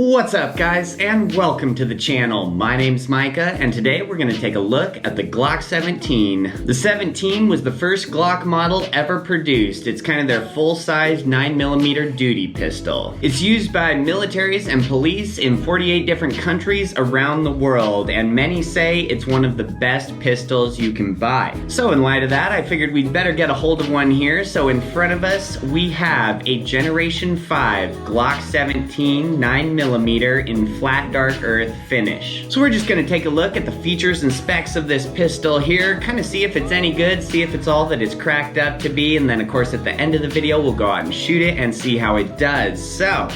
What's up guys, and welcome to the channel. My name's Micah, and today we're gonna take a look at the Glock 17. The 17 was the first Glock model ever produced. It's kind of their full-size 9mm duty pistol. It's used by militaries and police in 48 different countries around the world, and many say it's one of the best pistols you can buy. So in light of that, I figured we'd better get a hold of one here. So in front of us, we have a Generation 5 Glock 17 9mm in flat dark earth finish. So we're just gonna take a look at the features and specs of this pistol here, kind of see if it's any good, see if it's all that it's cracked up to be, and then of course at the end of the video we'll go out and shoot it and see how it does. So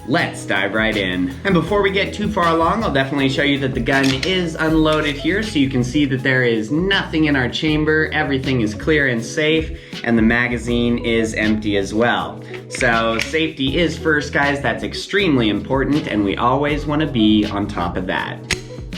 let's dive right in. And before we get too far along, I'll definitely show you that the gun is unloaded here, so you can see that there is nothing in our chamber, everything is clear and safe, and the magazine is empty as well. So safety is first, guys. That's extremely important, and we always want to be on top of that.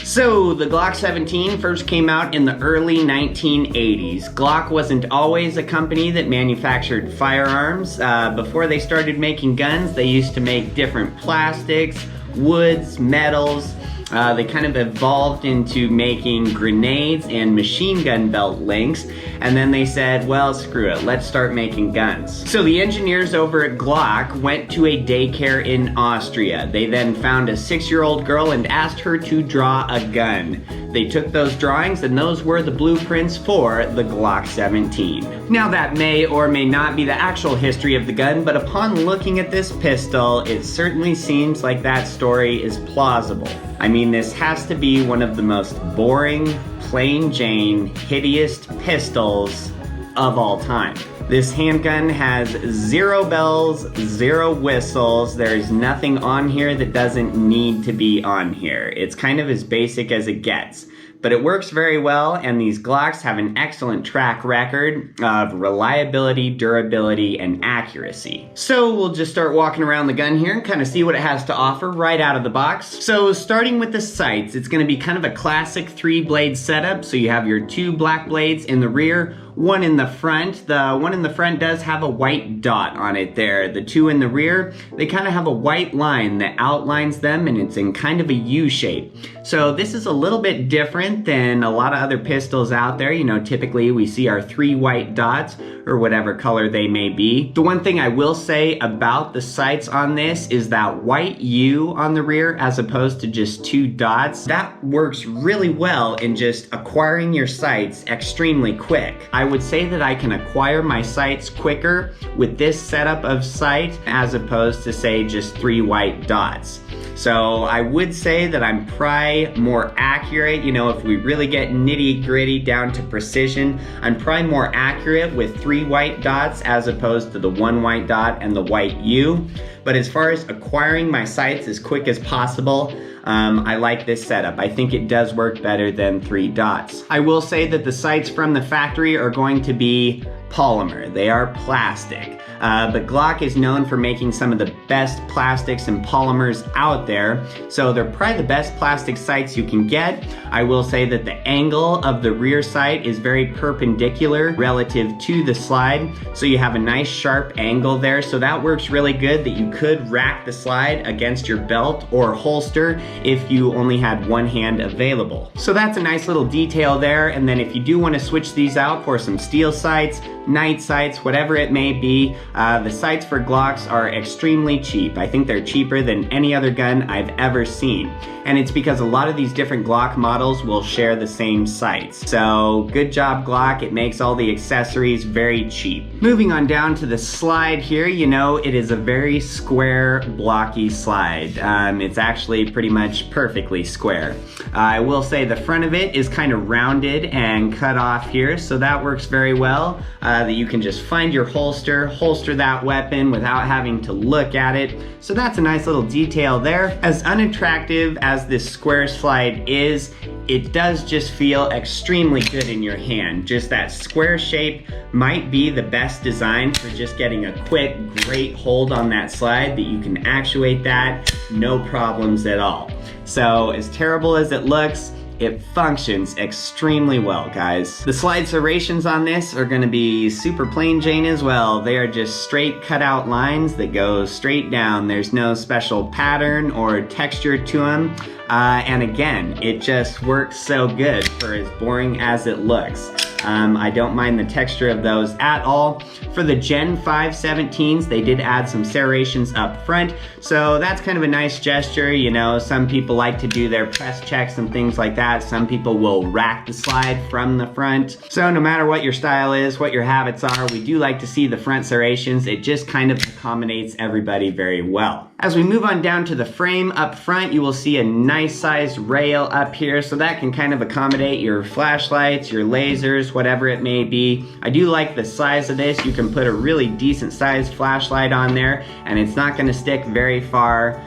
So the Glock 17 first came out in the early 1980s. Glock wasn't always a company that manufactured firearms. Before they started making guns, they used to make different plastics, woods, metals. They kind of evolved into making grenades and machine gun belt links, and then they said, well, screw it, let's start making guns. So the engineers over at Glock went to a daycare in Austria. They then found a 6-year-old girl and asked her to draw a gun. They took those drawings, and those were the blueprints for the Glock 17. Now that may or may not be the actual history of the gun, but upon looking at this pistol, it certainly seems like that story is plausible. I mean, this has to be one of the most boring, plain Jane, hideous pistols of all time. This handgun has 0 bells, 0 whistles. There's nothing on here that doesn't need to be on here. It's kind of as basic as it gets. But it works very well, and these Glocks have an excellent track record of reliability, durability, and accuracy. So we'll just start walking around the gun here and kind of see what it has to offer right out of the box. So starting with the sights, it's going to be kind of a classic 3-blade setup. So you have your 2 black blades in the rear, 1 in the front. The one in the front does have a white dot on it there. The 2 in the rear, they kind of have a white line that outlines them, and it's in kind of a U shape. So this is a little bit different than a lot of other pistols out there. You know, typically we see our 3 white dots, or whatever color they may be. The one thing I will say about the sights on this is that white U on the rear as opposed to just 2 dots, that works really well in just acquiring your sights extremely quick. I would say that I can acquire my sights quicker with this setup of sight as opposed to, say, just 3 white dots. So I would say that I'm probably more accurate. You know, if we really get nitty gritty down to precision, I'm probably more accurate with 3 white dots as opposed to the 1 white dot and the white U. But as far as acquiring my sights as quick as possible, I like this setup. I think it does work better than 3 dots. I will say that the sights from the factory are going to be polymer. They are plastic. But Glock is known for making some of the best plastics and polymers out there, so they're probably the best plastic sights you can get. I will say that the angle of the rear sight is very perpendicular relative to the slide, so you have a nice sharp angle there, so that works really good that you could rack the slide against your belt or holster if you only had one hand available. So that's a nice little detail there, and then if you do want to switch these out for some steel sights, night sights, whatever it may be, the sights for Glocks are extremely cheap. I think they're cheaper than any other gun I've ever seen. And it's because a lot of these different Glock models will share the same sights. So good job, Glock. It makes all the accessories very cheap. Moving on down to the slide here, you know, it is a very square, blocky slide. It's actually pretty much perfectly square. I will say the front of it is kind of rounded and cut off here, so that works very well. That you can just find your holster that weapon without having to look at it. So that's a nice little detail there. As unattractive as this square slide is, it does just feel extremely good in your hand. Just that square shape might be the best design for just getting a quick, great hold on that slide that you can actuate that, no problems at all. So as terrible as it looks, it functions extremely well, guys. The slide serrations on this are gonna be super plain Jane as well. They are just straight cut out lines that go straight down. There's no special pattern or texture to them. And again, it just works so good for as boring as it looks. I don't mind the texture of those at all. For the Gen 5 17s, they did add some serrations up front, so that's kind of a nice gesture. You know, some people like to do their press checks and things like that. Some people will rack the slide from the front. So no matter what your style is, what your habits are, we do like to see the front serrations. It just kind of accommodates everybody very well. As we move on down to the frame up front, you will see a nice sized rail up here, so that can kind of accommodate your flashlights, your lasers, whatever it may be. I do like the size of this. You can put a really decent sized flashlight on there and it's not going to stick very far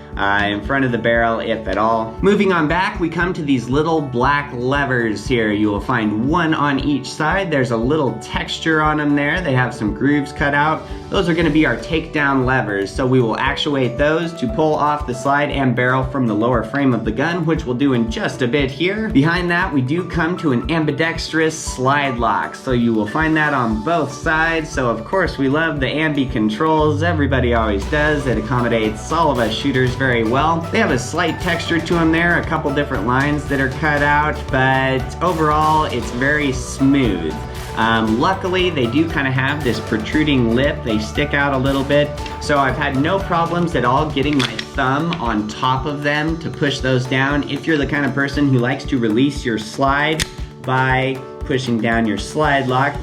in front of the barrel, if at all. Moving on back, we come to these little black levers here. You will find one on each side. There's a little texture on them there. They have some grooves cut out. Those are going to be our takedown levers, so we will actuate those to pull off the slide and barrel from the lower frame of the gun, which we'll do in just a bit here. Behind that, we do come to an ambidextrous slide lock, so you will find that on both sides. So of course we love the ambi controls. Everybody always does. It accommodates all of us shooters very well. They have a slight texture to them there, a couple different lines that are cut out, but overall it's very smooth. Luckily, they do kind of have this protruding lip. They stick out a little bit, so I've had no problems at all getting my thumb on top of them to push those down. If you're the kind of person who likes to release your slide by pushing down your slide lock,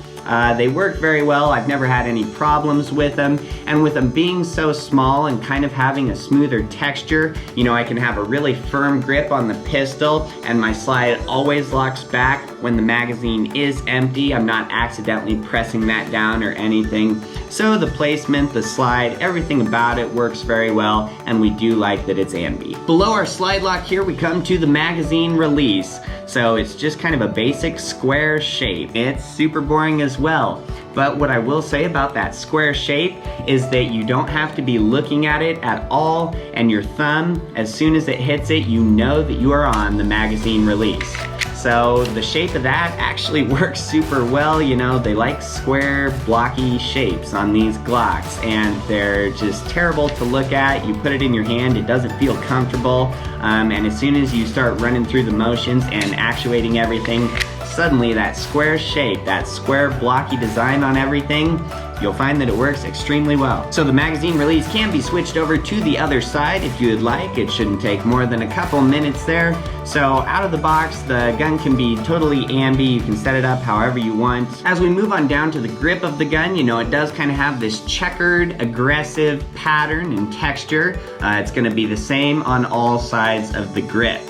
they work very well. I've never had any problems with them, and with them being so small and kind of having a smoother texture, you know, I can have a really firm grip on the pistol and my slide always locks back when the magazine is empty. I'm not accidentally pressing that down or anything. So the placement, the slide, everything about it works very well, and we do like that it's ambi. Below our slide lock here, we come to the magazine release. So it's just kind of a basic square shape. It's super boring as well. But what I will say about that square shape is that you don't have to be looking at it at all, and your thumb, as soon as it hits it, you know that you are on the magazine release. So the shape of that actually works super well. You know, they like square, blocky shapes on these Glocks, and they're just terrible to look at. You put it in your hand, it doesn't feel comfortable, and as soon as you start running through the motions and actuating everything, suddenly that square shape, that square blocky design on everything, you'll find that it works extremely well. So the magazine release can be switched over to the other side if you would like. It shouldn't take more than a couple minutes there. So out of the box, the gun can be totally ambi. You can set it up however you want. As we move on down to the grip of the gun, you know, it does kind of have this checkered, aggressive pattern and texture. It's gonna be the same on all sides of the grip.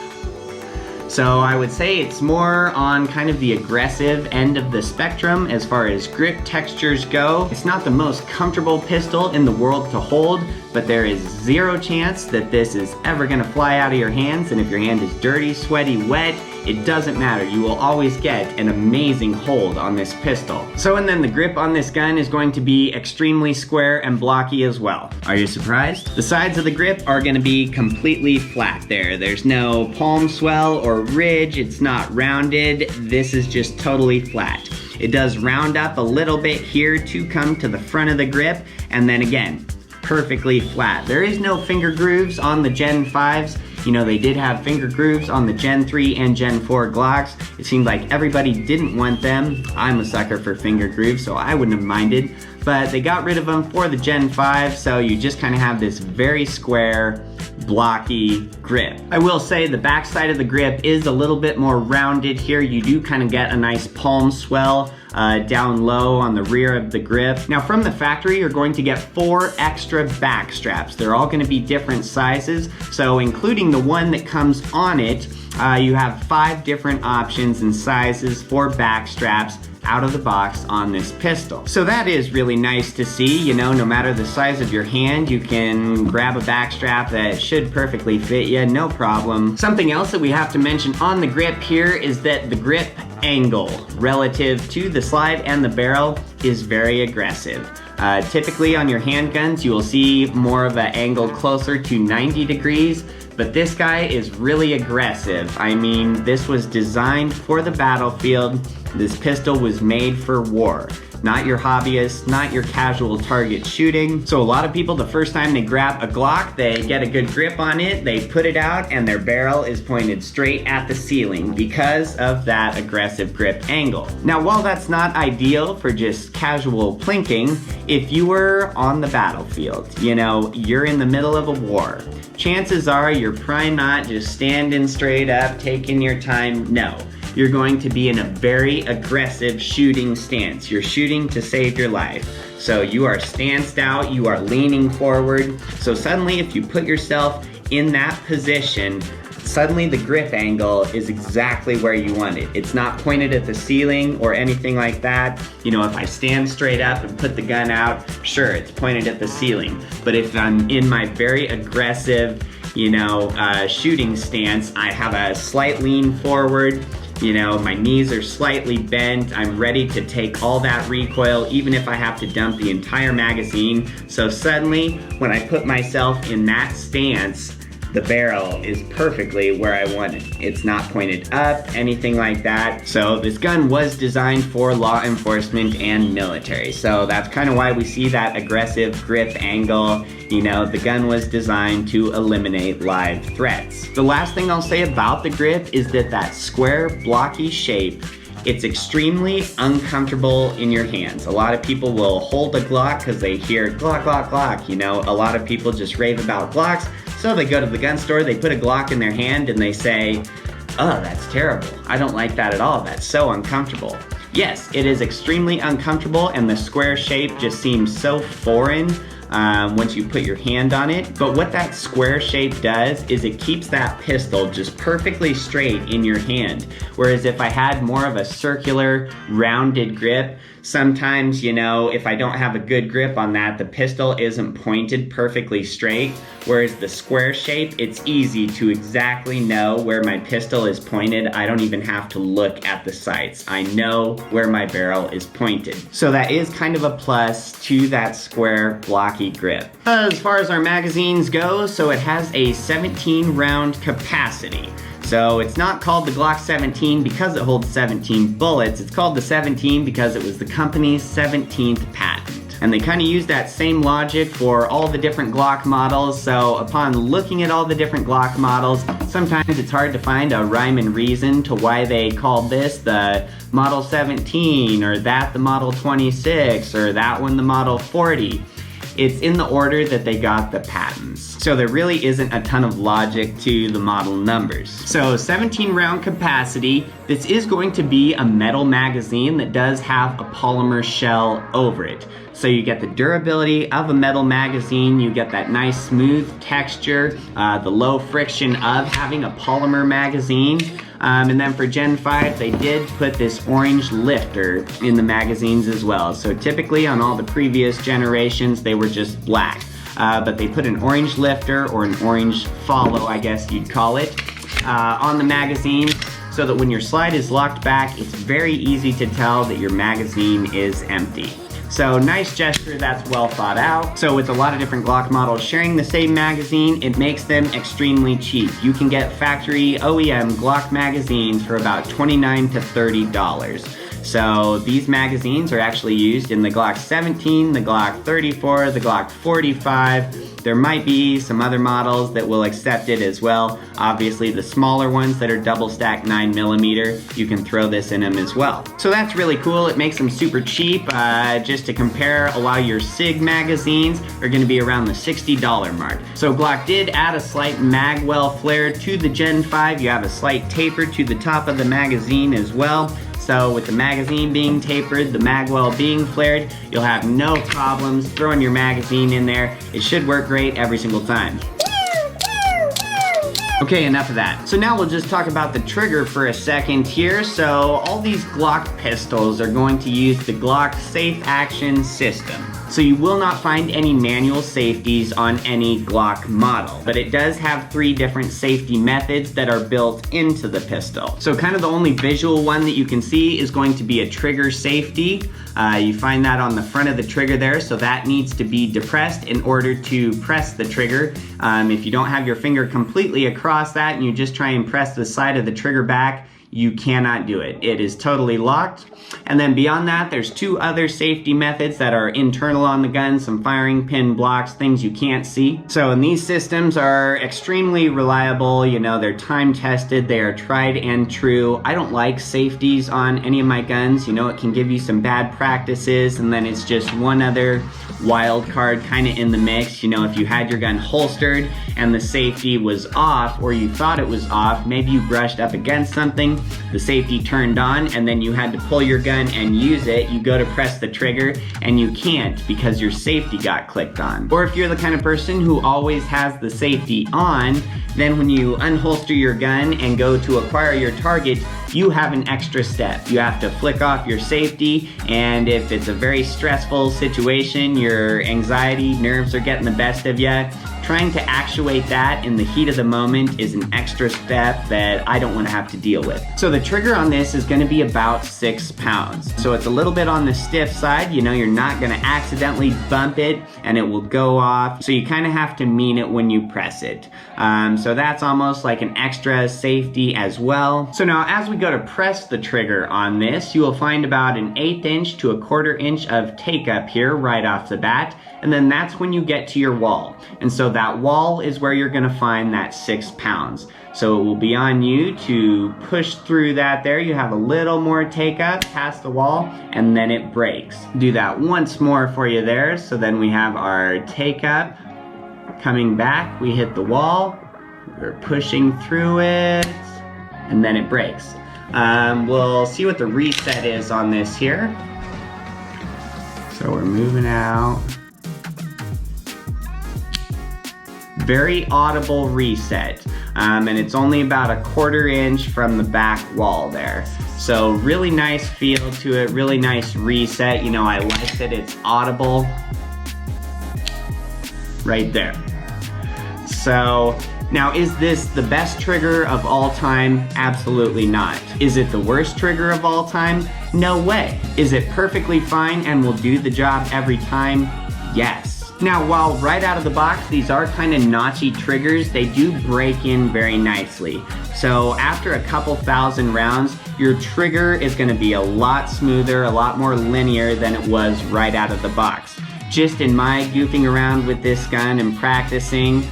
So I would say it's more on kind of the aggressive end of the spectrum as far as grip textures go. It's not the most comfortable pistol in the world to hold, but there is zero chance that this is ever gonna fly out of your hands, and if your hand is dirty, sweaty, wet, it doesn't matter. You will always get an amazing hold on this pistol. So, and then the grip on this gun is going to be extremely square and blocky as well. Are you surprised? The sides of the grip are gonna be completely flat there. There's no palm swell or ridge. It's not rounded. This is just totally flat. It does round up a little bit here to come to the front of the grip, and then again, perfectly flat. There is no finger grooves on the Gen 5s. You know, they did have finger grooves on the Gen 3 and Gen 4 Glocks. It seemed like everybody didn't want them. I'm a sucker for finger grooves, so I wouldn't have minded. But they got rid of them for the Gen 5, so you just kind of have this very square, blocky grip. I will say the back side of the grip is a little bit more rounded here. You do kind of get a nice palm swell down low on the rear of the grip. Now from the factory, you're going to get 4 extra back straps. They're all going to be different sizes, so including the one that comes on it, you have 5 different options and sizes for back straps out of the box on this pistol. So that is really nice to see. You know, no matter the size of your hand, you can grab a back strap that should perfectly fit you, no problem. Something else that we have to mention on the grip here is that the grip angle relative to the slide and the barrel is very aggressive. Typically on your handguns, you will see more of an angle closer to 90 degrees. But this guy is really aggressive. I mean, this was designed for the battlefield. This pistol was made for war. Not your hobbyist, not your casual target shooting. So a lot of people, the first time they grab a Glock, they get a good grip on it, they put it out, and their barrel is pointed straight at the ceiling because of that aggressive grip angle. Now, while that's not ideal for just casual plinking, if you were on the battlefield, you know, you're in the middle of a war, chances are you're probably not just standing straight up, taking your time. No. You're going to be in a very aggressive shooting stance. You're shooting to save your life. So you are stanced out, you are leaning forward. So suddenly if you put yourself in that position, suddenly the grip angle is exactly where you want it. It's not pointed at the ceiling or anything like that. You know, if I stand straight up and put the gun out, sure, it's pointed at the ceiling. But if I'm in my very aggressive, you know, shooting stance, I have a slight lean forward. You know, my knees are slightly bent. I'm ready to take all that recoil, even if I have to dump the entire magazine. So suddenly, when I put myself in that stance, the barrel is perfectly where I want it. It's not pointed up, anything like that. So this gun was designed for law enforcement and military. So that's kind of why we see that aggressive grip angle. You know, the gun was designed to eliminate live threats. The last thing I'll say about the grip is that square, blocky shape, it's extremely uncomfortable in your hands. A lot of people will hold a Glock because they hear Glock, Glock, Glock. You know, a lot of people just rave about Glocks. So they go to the gun store, they put a Glock in their hand and they say, oh, that's terrible. I don't like that at all. That's so uncomfortable. Yes, it is extremely uncomfortable and the square shape just seems so foreign once you put your hand on it. But what that square shape does is it keeps that pistol just perfectly straight in your hand. Whereas if I had more of a circular, rounded grip, sometimes, you know, if I don't have a good grip on that, the pistol isn't pointed perfectly straight. Whereas the square shape, it's easy to exactly know where my pistol is pointed. I don't even have to look at the sights. I know where my barrel is pointed. So that is kind of a plus to that square, blocky grip. As far as our magazines go, so it has a 17 round capacity. So it's not called the Glock 17 because it holds 17 bullets. It's called the 17 because it was the company's 17th patent. And they kind of use that same logic for all the different Glock models. So upon looking at all the different Glock models, sometimes it's hard to find a rhyme and reason to why they called this the Model 17, or that the Model 26, or that one the Model 40. It's in the order that they got the patents. So there really isn't a ton of logic to the model numbers. So 17 round capacity, this is going to be a metal magazine that does have a polymer shell over it. So you get the durability of a metal magazine, you get that nice smooth texture, the low friction of having a polymer magazine. And then for Gen 5, they did put this orange lifter in the magazines as well. So typically on all the previous generations, they were just black. But they put an orange lifter, or an orange follow, I guess you'd call it, on the magazine, so that when your slide is locked back, it's very easy to tell that your magazine is empty. So nice gesture that's well thought out. So with a lot of different Glock models sharing the same magazine, it makes them extremely cheap. You can get factory OEM Glock magazines for about $29 to $30. So these magazines are actually used in the Glock 17, the Glock 34, the Glock 45. There might be some other models that will accept it as well. Obviously the smaller ones that are double stack 9mm, you can throw this in them as well. So that's really cool. It makes them super cheap. Just to compare, a lot of your SIG magazines are gonna be around the $60 mark. So Glock did add a slight magwell flare to the Gen 5. You have a slight taper to the top of the magazine as well. So with the magazine being tapered, the magwell being flared, you'll have no problems throwing your magazine in there. It should work great every single time. Okay, enough of that. So now we'll just talk about the trigger for a second here. So all these Glock pistols are going to use the Glock Safe Action system. So you will not find any manual safeties on any Glock model, but it does have 3 different safety methods that are built into the pistol. So kind of the only visual one that you can see is going to be a trigger safety. You find that on the front of the trigger there, so that needs to be depressed in order to press the trigger. If you don't have your finger completely across that and you just try and press the side of the trigger back, you cannot do it. It is totally locked. And then beyond that, there's 2 other safety methods that are internal on the gun, some firing pin blocks, things you can't see. So, and these systems are extremely reliable, you know, they're time tested, they are tried and true. I don't like safeties on any of my guns, you know, it can give you some bad practices, and then it's just one other wild card kind of in the mix. You know, if you had your gun holstered and the safety was off, or you thought it was off, maybe you brushed up against something, the safety turned on, and then you had to pull your gun and use it, you go to press the trigger and you can't because your safety got clicked on. Or if you're the kind of person who always has the safety on, then when you unholster your gun and go to acquire your target, you have an extra step. You have to flick off your safety, and if it's a very stressful situation, your anxiety, nerves are getting the best of you, trying to actuate that in the heat of the moment is an extra step that I don't want to have to deal with. So the trigger on this is going to be about 6 pounds. So it's a little bit on the stiff side. You know, you're not going to accidentally bump it and it will go off. So you kind of have to mean it when you press it. So that's almost like an extra safety as well. So now as we go to press the trigger on this, you will find about an 1/8 inch to a 1/4 inch of take up here right off the bat. And then that's when you get to your wall. And so that wall is where you're gonna find that 6 pounds. So it will be on you to push through that there. You have a little more take up past the wall, and then it breaks. Do that once more for you there. So then we have our take up coming back. We hit the wall, we're pushing through it, and then it breaks. We'll see what the reset is on this here. So we're moving out. Very audible reset, and it's only about a 1/4 inch from the back wall there. So really nice feel to it, really nice reset. You know, I like that it's audible right there. So now, is this the best trigger of all time? Absolutely not. Is it the worst trigger of all time? No way. Is it perfectly fine and will do the job every time? Yes. Now, while right out of the box, these are kind of notchy triggers, they do break in very nicely. So after a couple thousand rounds, your trigger is gonna be a lot smoother, a lot more linear than it was right out of the box. Just in my goofing around with this gun and practicing,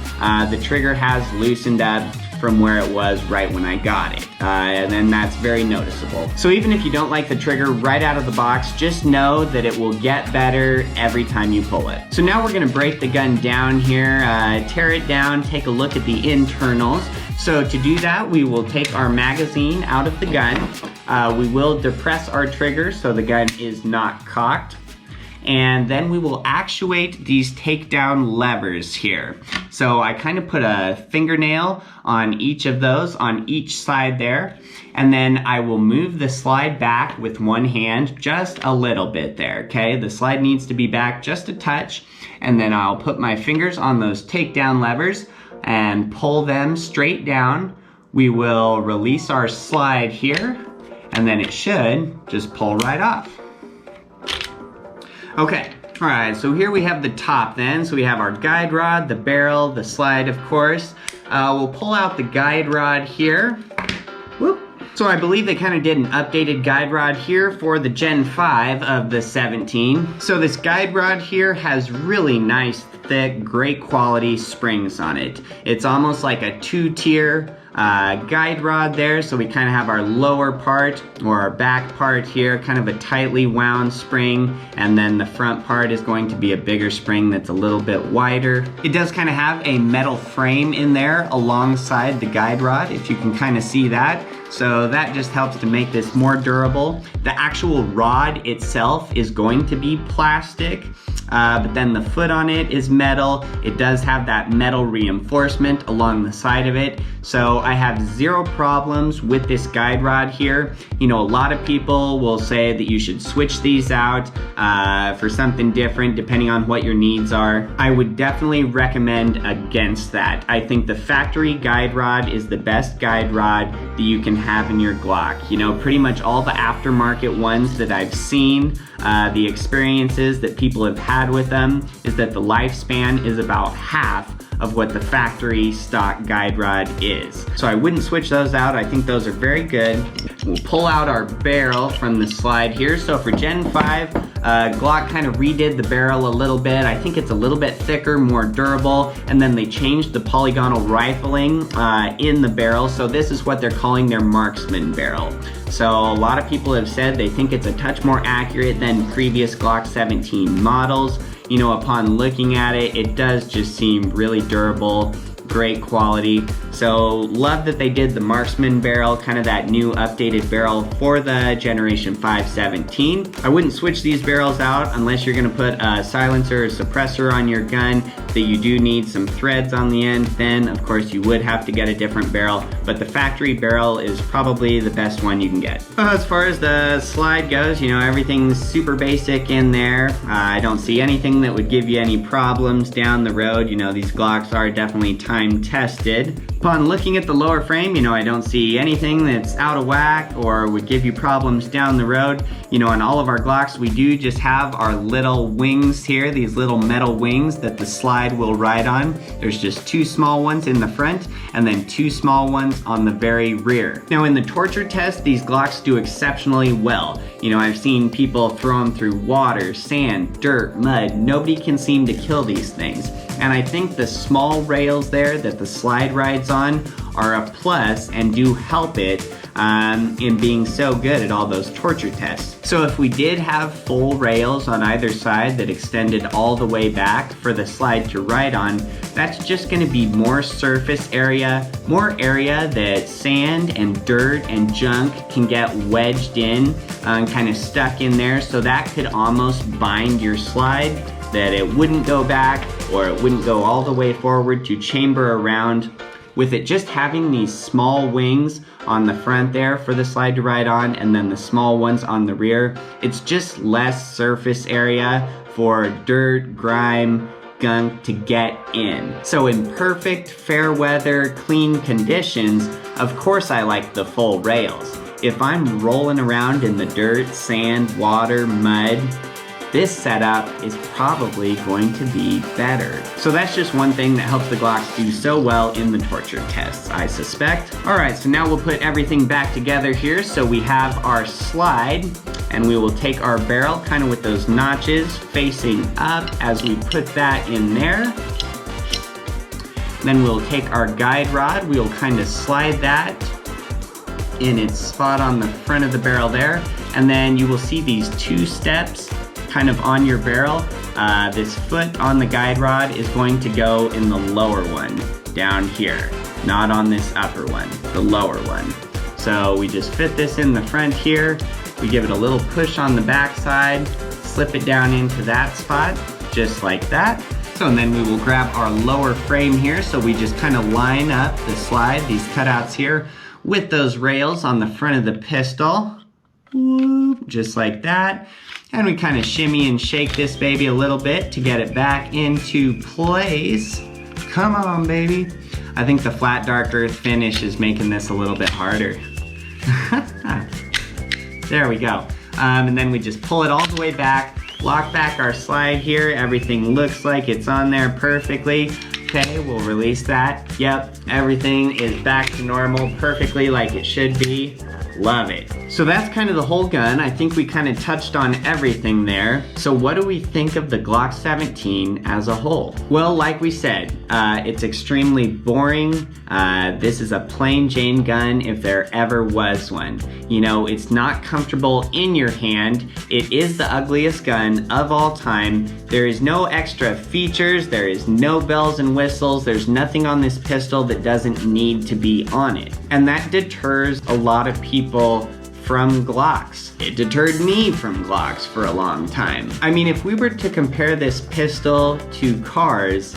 the trigger has loosened up from where it was right when I got it. And then that's very noticeable. So even if you don't like the trigger right out of the box, just know that it will get better every time you pull it. So now we're gonna break the gun down here, tear it down, take a look at the internals. So to do that, we will take our magazine out of the gun. We will depress our trigger so the gun is not cocked. And then we will actuate these takedown levers here. So I kind of put a fingernail on each of those, on each side there, and then I will move the slide back with one hand, just a little bit there, okay? The slide needs to be back just a touch, and then I'll put my fingers on those takedown levers and pull them straight down. We will release our slide here, and then it should just pull right off. Okay, all right, so here we have the top then. So we have our guide rod, the barrel, the slide, of course. We'll pull out the guide rod here. Whoop. So I believe they kind of did an updated guide rod here for the Gen 5 of the 17. So this guide rod here has really nice, thick, great quality springs on it. It's almost like a 2-tier guide rod there. So we kind of have our lower part or our back part here, kind of a tightly wound spring, and then the front part is going to be a bigger spring that's a little bit wider. It does kind of have a metal frame in there alongside the guide rod, if you can kind of see that. So that just helps to make this more durable. The actual rod itself is going to be plastic. but then the foot on it is metal. It does have that metal reinforcement along the side of it. So I have zero problems with this guide rod here. You know, a lot of people will say that you should switch these out for something different depending on what your needs are. I would definitely recommend against that. I think the factory guide rod is the best guide rod that you can have in your Glock. You know, pretty much all the aftermarket ones that I've seen, the experiences that people have had with them is that the lifespan is about half of what the factory stock guide rod is. So I wouldn't switch those out. I think those are very good. We'll pull out our barrel from the slide here. So for Gen 5, Glock kind of redid the barrel a little bit. I think it's a little bit thicker, more durable, and then they changed the polygonal rifling in the barrel. So this is what they're calling their marksman barrel. So a lot of people have said they think it's a touch more accurate than previous Glock 17 models. You know, upon looking at it, it does just seem really durable, great quality. So love that they did the marksman barrel, kind of that new updated barrel for the Generation 5 17. I wouldn't switch these barrels out unless you're gonna put a silencer or suppressor on your gun that you do need some threads on the end. Then of course you would have to get a different barrel, but the factory barrel is probably the best one you can get. As far as the slide goes, you know, everything's super basic in there. I don't see anything that would give you any problems down the road. You know, these Glocks are definitely time tested. Upon looking at the lower frame, you know, I don't see anything that's out of whack or would give you problems down the road. You know, on all of our Glocks, we do just have our little wings here, these little metal wings that the slide will ride on. There's just two small ones in the front and then two small ones on the very rear. Now in the torture test, these Glocks do exceptionally well. You know, I've seen people throw them through water, sand, dirt, mud. Nobody can seem to kill these things. And I think the small rails there that the slide rides on are a plus and do help it in being so good at all those torture tests. So if we did have full rails on either side that extended all the way back for the slide to ride on, that's just gonna be more surface area, more area that sand and dirt and junk can get wedged in and kind of stuck in there. So that could almost bind your slide, that it wouldn't go back or it wouldn't go all the way forward to chamber around. With it just having these small wings on the front there for the slide to ride on and then the small ones on the rear, it's just less surface area for dirt, grime, gunk to get in. So in perfect, fair weather, clean conditions, of course I like the full rails. If I'm rolling around in the dirt, sand, water, mud, this setup is probably going to be better. So that's just one thing that helps the Glocks do so well in the torture tests, I suspect. All right, so now we'll put everything back together here. So we have our slide, and we will take our barrel kind of with those notches facing up as we put that in there. Then we'll take our guide rod, we'll kind of slide that in its spot on the front of the barrel there. And then you will see these two steps kind of on your barrel. This foot on the guide rod is going to go in the lower one down here, not on this upper one, the lower one. So we just fit this in the front here. We give it a little push on the back side, slip it down into that spot, just like that. So and then we will grab our lower frame here. So we just kind of line up the slide, these cutouts here, with those rails on the front of the pistol. Whoop, just like that. And we kind of shimmy and shake this baby a little bit to get it back into place. Come on, baby. I think the flat dark earth finish is making this a little bit harder. There we go. And then we just pull it all the way back, lock back our slide here. Everything looks like it's on there perfectly. Okay, we'll release that. Yep, everything is back to normal perfectly like it should be. Love it. So that's kind of the whole gun. I think we kind of touched on everything there. So what do we think of the Glock 17 as a whole? Well, like we said, it's extremely boring. This is a plain Jane gun if there ever was one. You know, it's not comfortable in your hand. It is the ugliest gun of all time. There is no extra features. There is no bells and whistles. There's nothing on this pistol that doesn't need to be on it. And that deters a lot of people from Glocks. It deterred me from Glocks for a long time. I mean, if we were to compare this pistol to cars,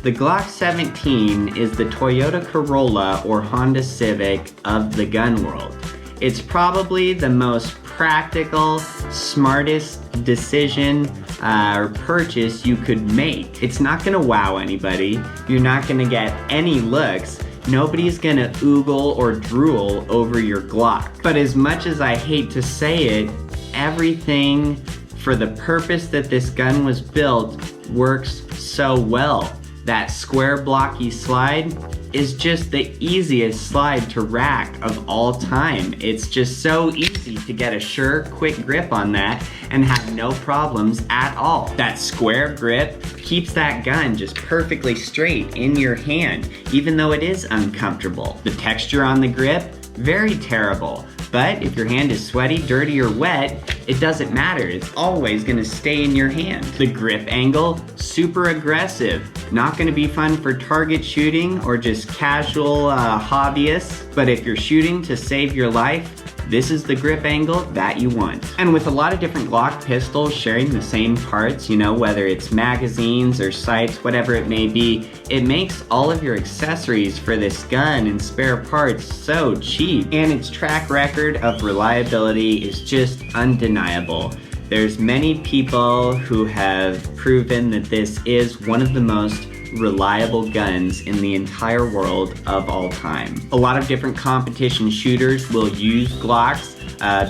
the Glock 17 is the Toyota Corolla or Honda Civic of the gun world. It's probably the most practical, smartest decision or purchase you could make. It's not gonna wow anybody. You're not gonna get any looks. Nobody's gonna oogle or drool over your Glock. But as much as I hate to say it, everything for the purpose that this gun was built works so well. That square blocky slide is just the easiest slide to rack of all time. It's just so easy to get a sure, quick grip on that and have no problems at all. That square grip keeps that gun just perfectly straight in your hand, even though it is uncomfortable. The texture on the grip, very terrible. But if your hand is sweaty, dirty, or wet, it doesn't matter. It's always gonna stay in your hand. The grip angle, super aggressive. Not gonna be fun for target shooting or just casual hobbyists. But if you're shooting to save your life, this is the grip angle that you want. And with a lot of different Glock pistols sharing the same parts, you know, whether it's magazines or sights, whatever it may be, it makes all of your accessories for this gun and spare parts so cheap. And its track record of reliability is just undeniable. There's many people who have proven that this is one of the most reliable guns in the entire world of all time. A lot of different competition shooters will use Glocks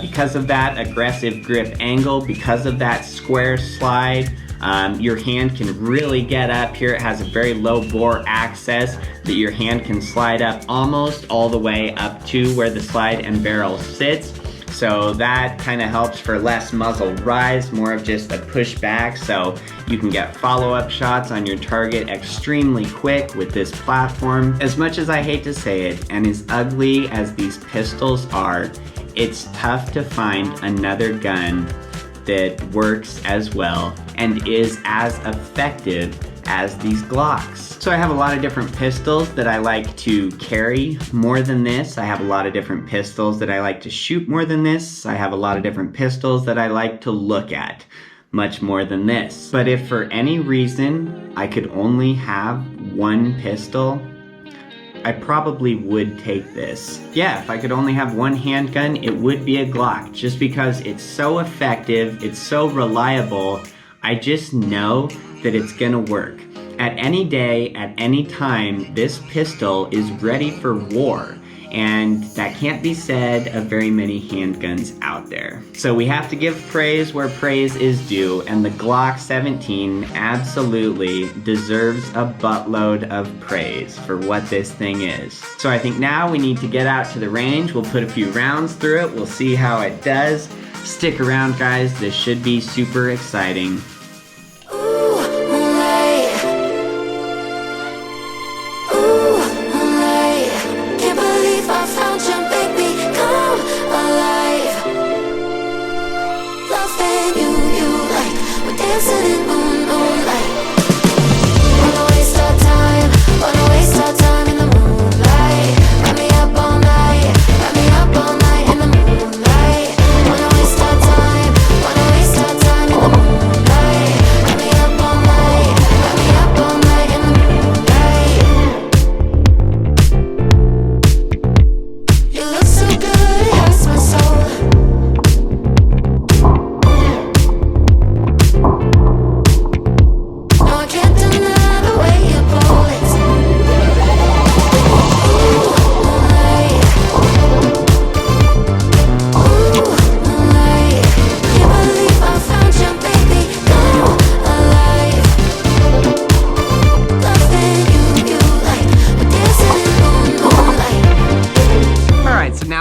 because of that aggressive grip angle, because of that square slide. Your hand can really get up here. It has a very low bore access that your hand can slide up almost all the way up to where the slide and barrel sits. So that kind of helps for less muzzle rise, more of just a push back, so you can get follow-up shots on your target extremely quick with this platform. As much as I hate to say it, and as ugly as these pistols are, it's tough to find another gun that works as well and is as effective as these Glocks. So I have a lot of different pistols that I like to carry more than this. I have a lot of different pistols that I like to shoot more than this. I have a lot of different pistols that I like to look at much more than this. But if for any reason I could only have one pistol, I probably would take this. Yeah, if I could only have one handgun, it would be a Glock, just because it's so effective, it's so reliable. I just know that it's gonna work. At any day, at any time, this pistol is ready for war. And that can't be said of very many handguns out there. So we have to give praise where praise is due, and the Glock 17 absolutely deserves a buttload of praise for what this thing is. So I think now we need to get out to the range. We'll put a few rounds through it. We'll see how it does. Stick around, guys. This should be super exciting.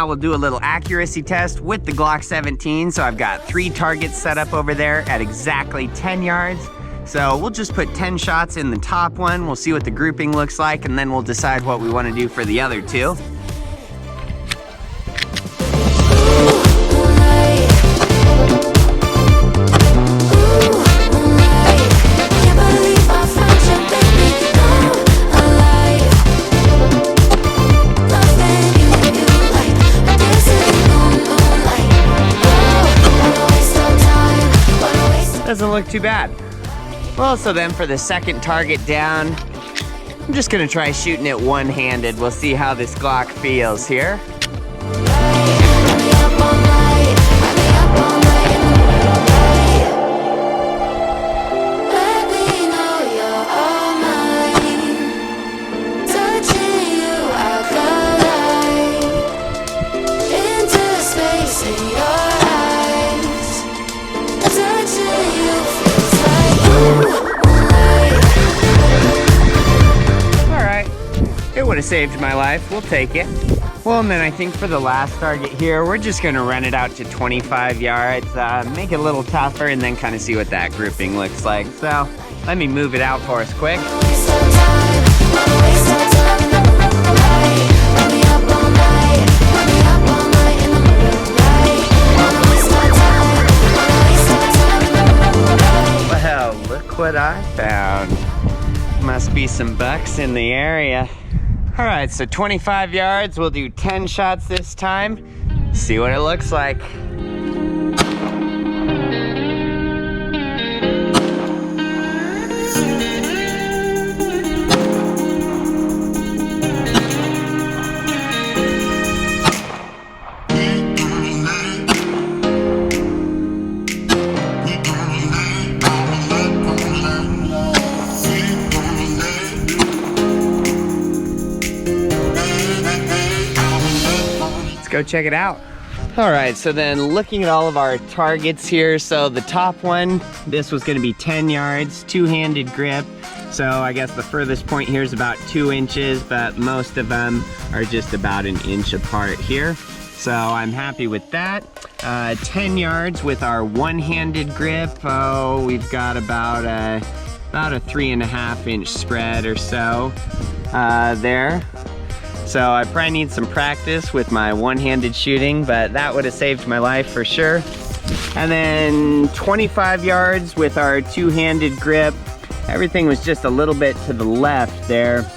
We'll do a little accuracy test with the Glock 17. So I've got 3 targets set up over there at exactly 10 yards. So we'll just put 10 shots in the top one. We'll see what the grouping looks like, and then we'll decide what we want to do for the other 2. Like doesn't look too bad. Well, so then for the second target down, I'm just gonna try shooting it one-handed. We'll see how this Glock feels here. Would have saved my life. We'll take it. Well, and then I think for the last target here, we're just gonna run it out to 25 yards, make it a little tougher, and then kind of see what that grouping looks like. So let me move it out for us quick. Well, look what I found. Must be some bucks in the area. All right, so 25 yards, we'll do 10 shots this time. See what it looks like. Go check it out. All right, so then looking at all of our targets here, so the top one, this was gonna be 10 yards, two-handed grip. So I guess the furthest point here is about 2 inches, but most of them are just about 1 inch apart here. So I'm happy with that. 10 yards with our one-handed grip. Oh, we've got about a 3.5 inch spread or so there. So I probably need some practice with my one-handed shooting, but that would have saved my life for sure. And then 25 yards with our two-handed grip. Everything was just a little bit to the left there.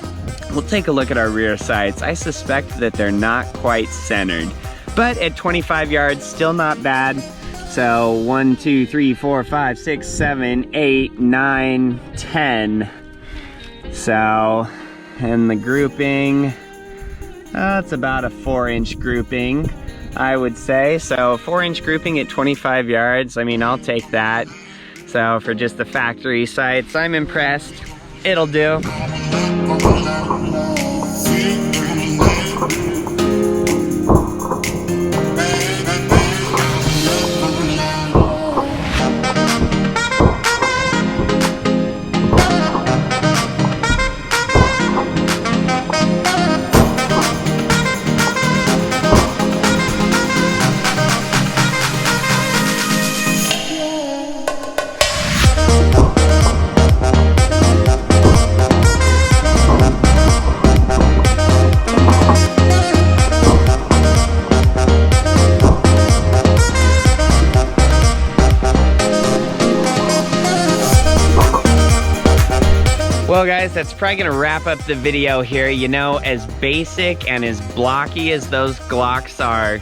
We'll take a look at our rear sights. I suspect that they're not quite centered, but at 25 yards, still not bad. So 1, 2, 3, 4, 5, 6, 7, 8, 9, 10. So, and the grouping, it's about a 4-inch grouping, I would say. So 4-inch grouping at 25 yards, I mean, I'll take that. So for just the factory sights, I'm impressed. It'll do. Well guys, that's probably gonna wrap up the video here. You know, as basic and as blocky as those Glocks are,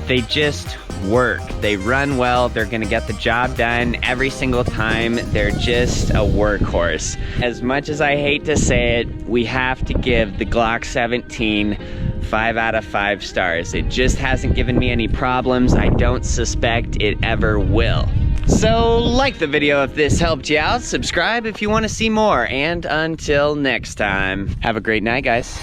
they just work. They run well, they're gonna get the job done every single time. They're just a workhorse. As much as I hate to say it, we have to give the Glock 17 5 out of 5 stars. It just hasn't given me any problems. I don't suspect it ever will. So like the video if this helped you out, subscribe if you want to see more, and until next time, have a great night guys.